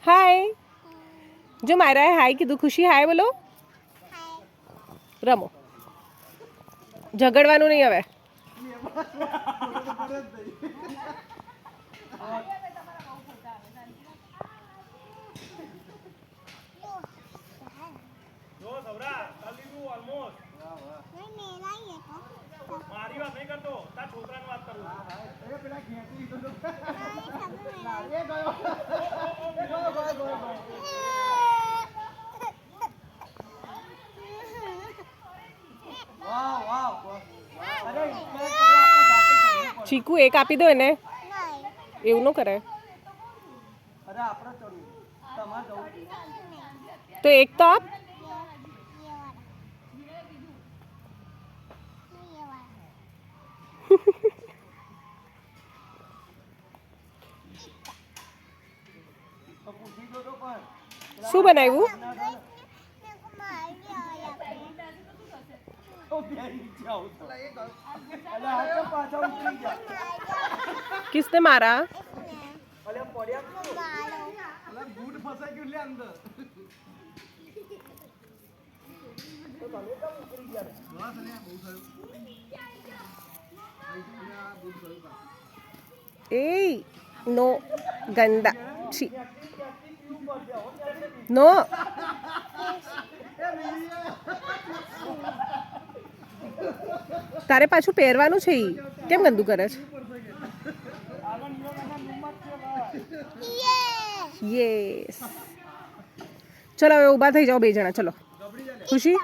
હાય. જો માયરાએ હાય કીધું. ખુશી હાય બોલો. રમો. ઝઘડવાનું નહીં હવે. મારી વાત નહીં કરતો, તાર છોકરાની વાત કરું. ચીકુ એક આપી દો એને. એવું ન કરે તો એક તો આપ. શું બનાવ્યું? किसने मारा? ए नो गंदा छी नो તારે પાછું પહેરવાનું છે. કેમ ગંદુ કરે છે? યસ. ચલો હવે ઊભા થઈ જાઓ બે જણા. ચલો ખુશી.